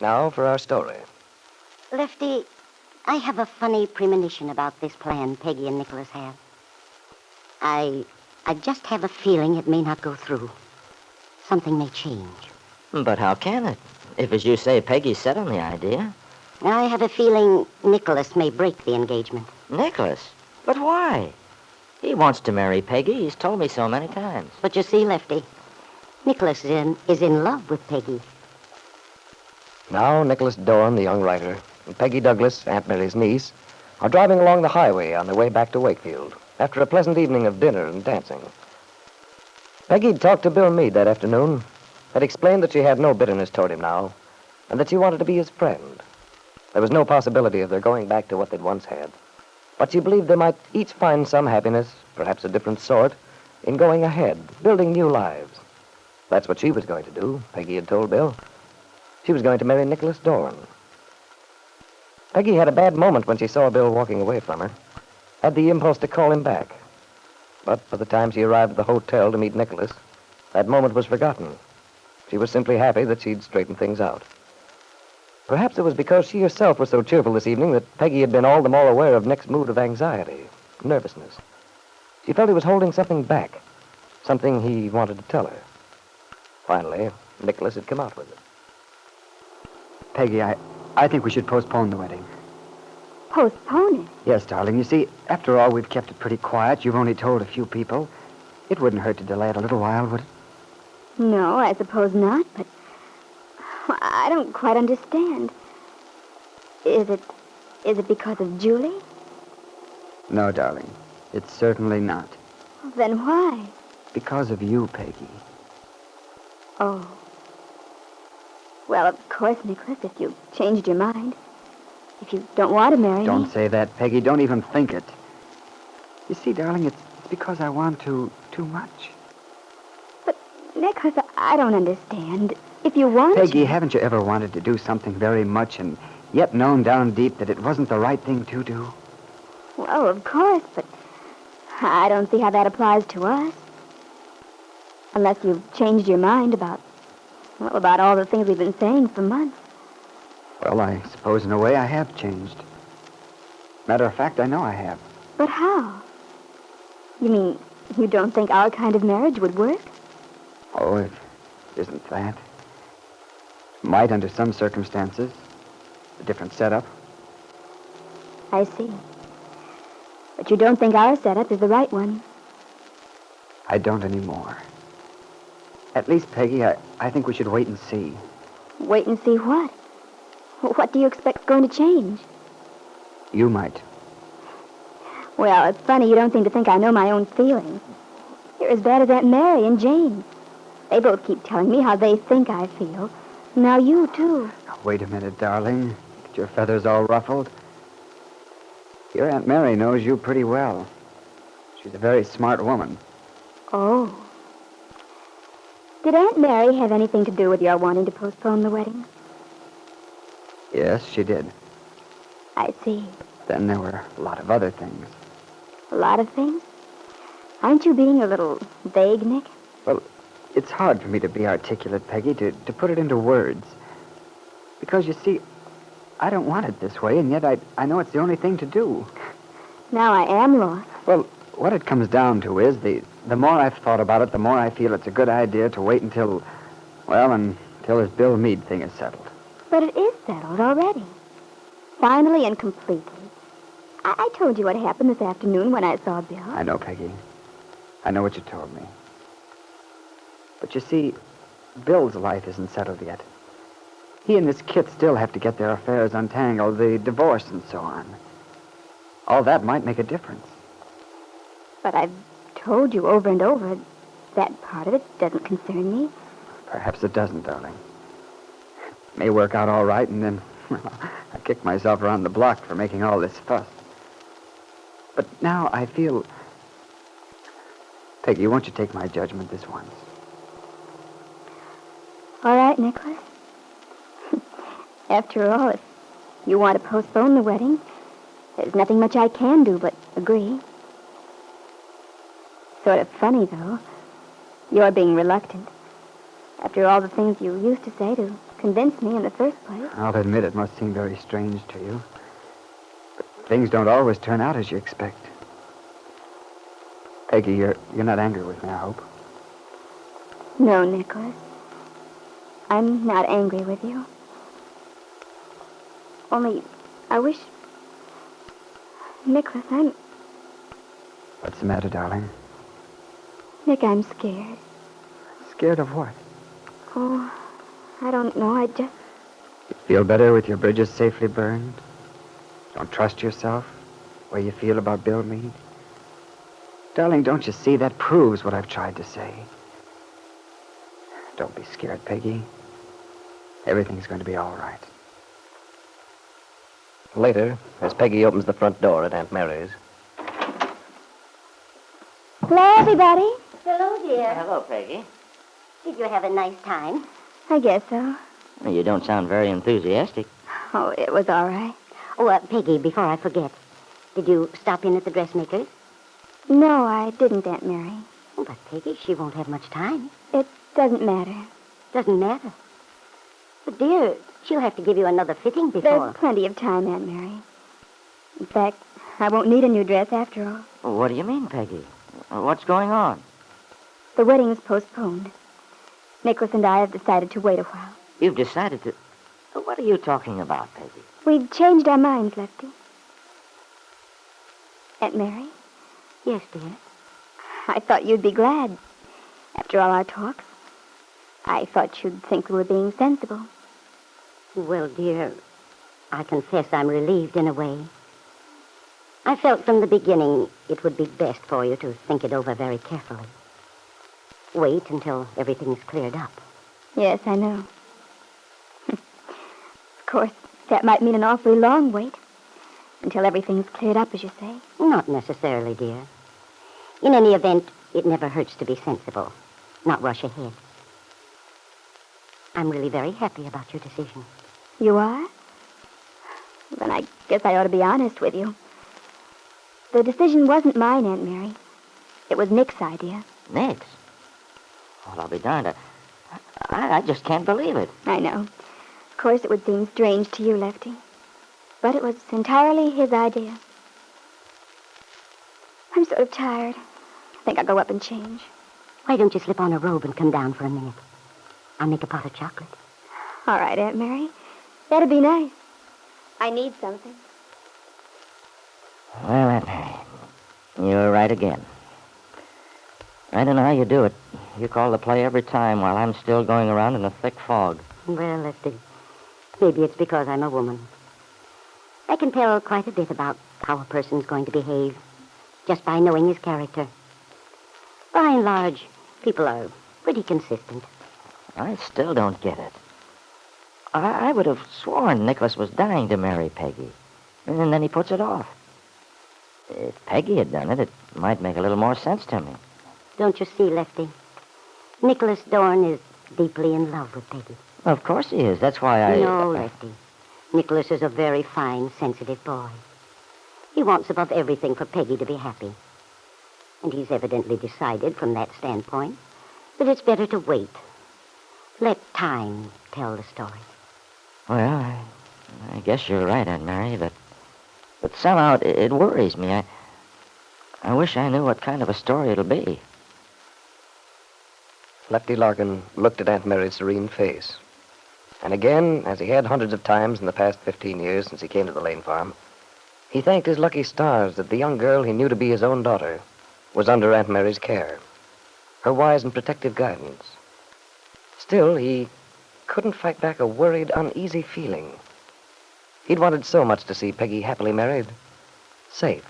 Now for our story. Lefty, I have a funny premonition about this plan Peggy and Nicholas have. I just have a feeling it may not go through. Something may change. But how can it? If, as you say, Peggy's set on the idea. I have a feeling Nicholas may break the engagement. Nicholas? But why? He wants to marry Peggy. He's told me so many times. But you see, Lefty, Nicholas is in love with Peggy. Now Nicholas Dorn, the young writer, and Peggy Douglas, Aunt Mary's niece, are driving along the highway on their way back to Wakefield after a pleasant evening of dinner and dancing. Peggy had talked to Bill Meade that afternoon, had explained that she had no bitterness toward him now, and that she wanted to be his friend. There was no possibility of their going back to what they'd once had, but she believed they might each find some happiness, perhaps a different sort, in going ahead, building new lives. That's what she was going to do, Peggy had told Bill. She was going to marry Nicholas Dorn. Peggy had a bad moment when she saw Bill walking away from her, had the impulse to call him back. But by the time she arrived at the hotel to meet Nicholas, that moment was forgotten. She was simply happy that she'd straightened things out. Perhaps it was because she herself was so cheerful this evening that Peggy had been all the more aware of Nick's mood of anxiety, nervousness. She felt he was holding something back, something he wanted to tell her. Finally, Nicholas had come out with it. Peggy, I think we should postpone the wedding. Postpone it? Yes, darling. You see, after all, we've kept it pretty quiet. You've only told a few people. It wouldn't hurt to delay it a little while, would it? No, I suppose not, but I don't quite understand. Is it because of Julie? No, darling. It's certainly not. Then why? Because of you, Peggy. Oh. Well, of course, Nicholas, if you've changed your mind. If you don't want to marry me. Don't say that, Peggy. Don't even think it. You see, darling, it's because I want to too much. But, Nicholas, I don't understand. If you want Peggy, to... haven't you ever wanted to do something very much and yet known down deep that it wasn't the right thing to do? Well, of course, but I don't see how that applies to us. Unless you've changed your mind about all the things we've been saying for months. Well, I suppose in a way I have changed. Matter of fact, I know I have. But how? You mean you don't think our kind of marriage would work? Oh, it isn't that. Might under some circumstances. A different setup. I see. But you don't think our setup is the right one? I don't anymore. At least, Peggy, I think we should wait and see. Wait and see what? What do you expect's going to change? You might. Well, it's funny you don't seem to think I know my own feelings. You're as bad as Aunt Mary and Jane. They both keep telling me how they think I feel. Now you, too. Now, wait a minute, darling. Get your feathers all ruffled. Your Aunt Mary knows you pretty well. She's a very smart woman. Oh. Did Aunt Mary have anything to do with your wanting to postpone the wedding? Yes, she did. I see. Then there were a lot of other things. A lot of things? Aren't you being a little vague, Nick? Well, it's hard for me to be articulate, Peggy, to put it into words. Because, you see, I don't want it this way, and yet I know it's the only thing to do. Now I am lost. Well, what it comes down to is the more I've thought about it, the more I feel it's a good idea to wait until this Bill Meade thing is settled. But it is settled already. Finally and completely. I told you what happened this afternoon when I saw Bill. I know, Peggy. I know what you told me. But you see, Bill's life isn't settled yet. He and this Kit still have to get their affairs untangled, the divorce and so on. All that might make a difference. But I've told you over and over that part of it doesn't concern me. Perhaps it doesn't, darling. It may work out all right, and then, I kick myself around the block for making all this fuss. But now I feel... Peggy, won't you take my judgment this once? All right, Nicholas. After all, if you want to postpone the wedding, there's nothing much I can do but agree. Sort of funny, though. You're being reluctant. After all the things you used to say to convince me in the first place. I'll admit it must seem very strange to you. But things don't always turn out as you expect. Peggy, you're not angry with me, I hope. No, Nicholas. I'm not angry with you. Only, I wish... Nicholas, What's the matter, darling? Nick, I'm scared. Scared of what? Oh, I don't know. I just... You feel better with your bridges safely burned? Don't trust yourself? Way you feel about Bill Meade? Darling, don't you see? That proves what I've tried to say. Don't be scared, Peggy. Everything's going to be all right. Later, as Peggy opens the front door at Aunt Mary's. Hello, everybody. Hello, dear. Hello, Peggy. Did you have a nice time? I guess so. Well, you don't sound very enthusiastic. Oh, it was all right. Oh, Peggy, before I forget, did you stop in at the dressmaker's? No, I didn't, Aunt Mary. Oh, but Peggy, she won't have much time. It doesn't matter. Doesn't matter. But, dear, she'll have to give you another fitting before. There's plenty of time, Aunt Mary. In fact, I won't need a new dress after all. Well, what do you mean, Peggy? What's going on? The wedding's postponed. Nicholas and I have decided to wait a while. You've decided to... What are you talking about, Peggy? We've changed our minds, Lefty. Aunt Mary, Yes, dear. I thought you'd be glad. After all our talks, I thought you'd think we were being sensible. Well, dear, I confess I'm relieved in a way. I felt from the beginning it would be best for you to think it over very carefully. Wait until everything's cleared up. Yes, I know. Of course, that might mean an awfully long wait. Until everything's cleared up, as you say. Not necessarily, dear. In any event, it never hurts to be sensible, not rush ahead. I'm really very happy about your decision. You are? Then I guess I ought to be honest with you. The decision wasn't mine, Aunt Mary. It was Nick's idea. Nick's? Well, I'll be darned. I just can't believe it. I know. Of course, it would seem strange to you, Lefty. But it was entirely his idea. I'm sort of tired. I think I'll go up and change. Why don't you slip on a robe and come down for a minute? I'll make a pot of chocolate. All right, Aunt Mary. That'd be nice. I need something. Well, Aunt Mary, you're right again. I don't know how you do it. You call the play every time while I'm still going around in a thick fog. Well, Lefty, maybe it's because I'm a woman. I can tell quite a bit about how a person's going to behave just by knowing his character. By and large, people are pretty consistent. I still don't get it. I would have sworn Nicholas was dying to marry Peggy. And then he puts it off. If Peggy had done it, it might make a little more sense to me. Don't you see, Lefty? Nicholas Dorn is deeply in love with Peggy. Of course he is. That's why I... No, Lefty. Nicholas is a very fine, sensitive boy. He wants above everything for Peggy to be happy. And he's evidently decided from that standpoint that it's better to wait. Let time tell the story. Well, I guess you're right, Aunt Mary, but somehow it worries me. I wish I knew what kind of a story it'll be. Lefty Larkin looked at Aunt Mary's serene face. And again, as he had hundreds of times in the past 15 years since he came to the Lane farm, he thanked his lucky stars that the young girl he knew to be his own daughter was under Aunt Mary's care, her wise and protective guidance. Still, he couldn't fight back a worried, uneasy feeling. He'd wanted so much to see Peggy happily married, safe.